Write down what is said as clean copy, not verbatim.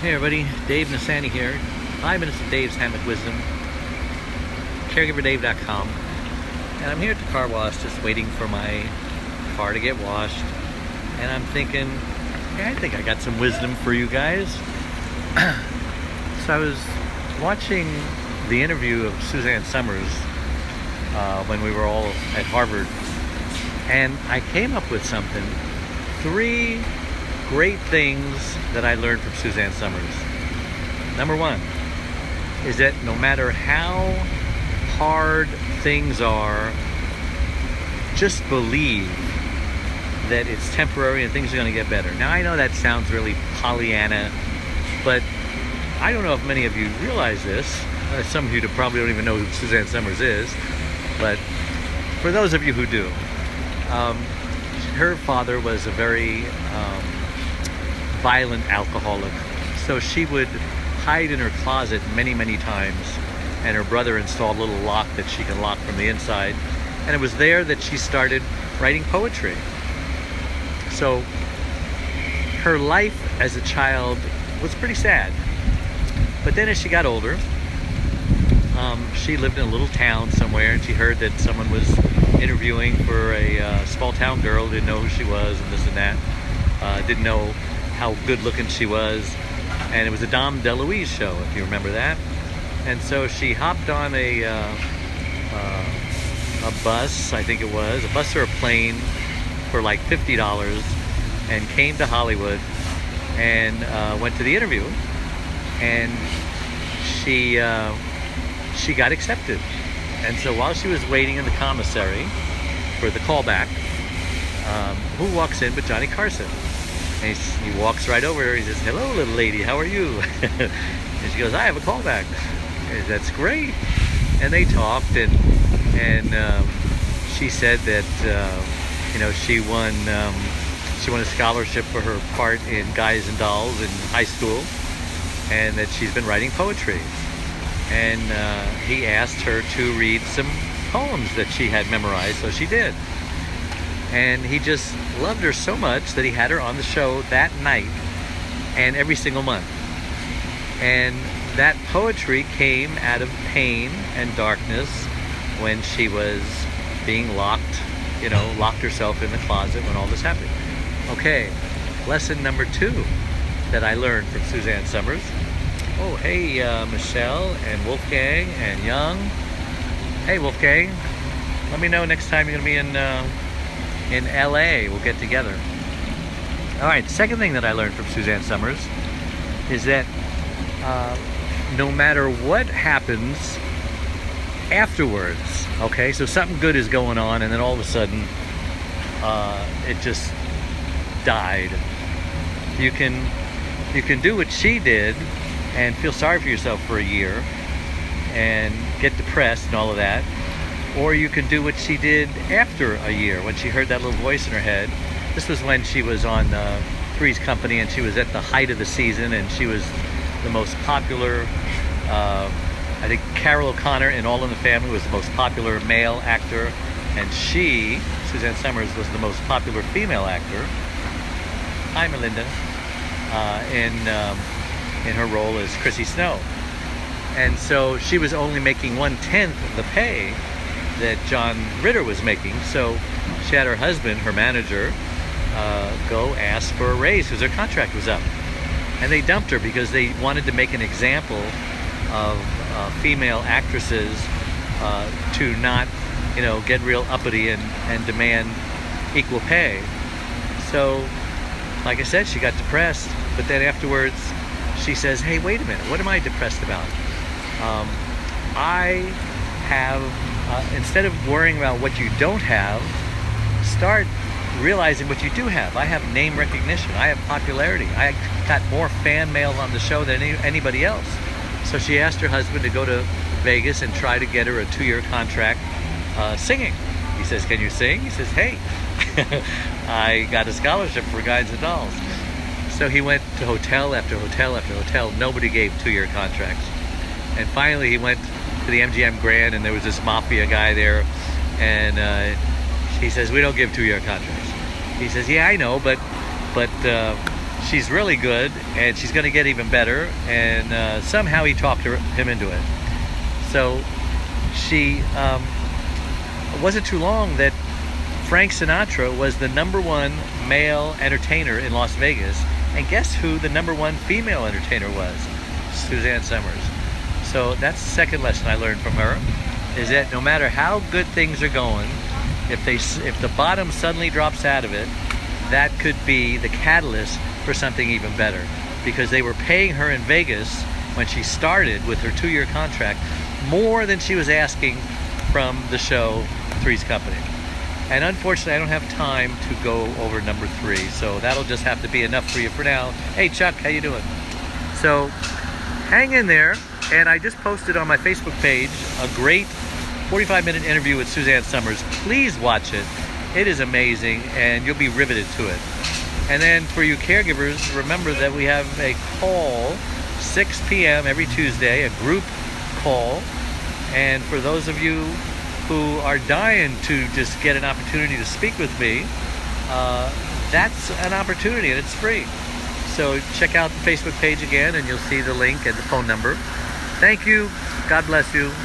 Hey everybody, Dave Nasani here. 5 minutes of Dave's Hammock Wisdom, caregiverdave.com. And I'm here at the car wash just waiting for my car to get washed. And I'm thinking, hey, I think I got some wisdom for you guys. So I was watching the interview of Suzanne Somers when we were all at Harvard. And I came up with something. 3 great things that I learned from Suzanne Somers. Number 1 is that no matter how hard things are, just believe that it's temporary and things are going to get better. Now I know that sounds really Pollyanna, but I don't know if many of you realize this. Some of you probably don't even know who Suzanne Somers is, but for those of you who do, her father was a very violent alcoholic, so she would hide in her closet many times, and her brother installed a little lock that she can lock from the inside, and it was there that she started writing poetry. So her life as a child was pretty sad, but then as she got older, she lived in a little town somewhere, and she heard that someone was interviewing for a small town girl, didn't know who she was and this and that, didn't know how good looking she was, and it was a Dom DeLuise show, if you remember that. And so she hopped on a bus, I think it was, a bus or a plane for like $50, and came to Hollywood and went to the interview, and she got accepted. And so while she was waiting in the commissary for the callback, who walks in but Johnny Carson? And he walks right over her. He says, "Hello, little lady, how are you?" And she goes, "I have a callback." "That's great." And they talked, and she said that she won a scholarship for her part in Guys and Dolls in high school, and that she's been writing poetry. And he asked her to read some poems that she had memorized, so she did. And he just loved her so much that he had her on the show that night and every single month. And that poetry came out of pain and darkness when she was being locked herself in the closet when all this happened. Okay, lesson number 2 that I learned from Suzanne Somers. Oh, hey, Michelle and Wolfgang and Young. Hey, Wolfgang, let me know next time you're going to be in LA. We'll get together. All right, second thing that I learned from Suzanne Somers is that no matter what happens afterwards, okay, so something good is going on and then all of a sudden it just died. You can do what she did and feel sorry for yourself for a year and get depressed and all of that. Or you can do what she did after a year when she heard that little voice in her head. This was when she was on Three's Company, and she was at the height of the season, and she was the most popular, I think Carol O'Connor in All in the Family was the most popular male actor, and she, Suzanne Somers, was the most popular female actor. Hi, Melinda. In her role as Chrissy Snow. And so she was only making 1/10 of the pay that John Ritter was making. So she had her husband, her manager, go ask for a raise because her contract was up. And they dumped her because they wanted to make an example of female actresses to not, get real uppity and demand equal pay. So, like I said, she got depressed, but then afterwards she says, "Hey, wait a minute, what am I depressed about? I have, instead of worrying about what you don't have, start realizing what you do have. I have name recognition. I have popularity. I got more fan mail on the show than anybody else." So she asked her husband to go to Vegas and try to get her a 2-year contract singing. He says, "Can you sing?" He says, "Hey, I got a scholarship for Guys and Dolls." So he went to hotel after hotel after hotel. Nobody gave 2-year contracts. And finally he went to the MGM Grand, and there was this mafia guy there, and he says, "We don't give 2-year contracts." He says, "Yeah, I know, but she's really good, and she's going to get even better. And somehow he talked him into it. So she it wasn't too long that Frank Sinatra was the #1 male entertainer in Las Vegas. And guess who the #1 female entertainer was? Suzanne Somers. So that's the second lesson I learned from her, is that no matter how good things are going, if the bottom suddenly drops out of it, that could be the catalyst for something even better. Because they were paying her in Vegas when she started with her 2-year contract more than she was asking from the show Three's Company. And unfortunately, I don't have time to go over number 3, so that'll just have to be enough for you for now. Hey Chuck, how you doing? So hang in there, and I just posted on my Facebook page a great 45-minute interview with Suzanne Somers. Please watch it. It is amazing, and you'll be riveted to it. And then for you caregivers, remember that we have a call 6 p.m. every Tuesday, a group call. And for those of you who are dying to just get an opportunity to speak with me, that's an opportunity, and it's free. So check out the Facebook page again, and you'll see the link and the phone number. Thank you. God bless you.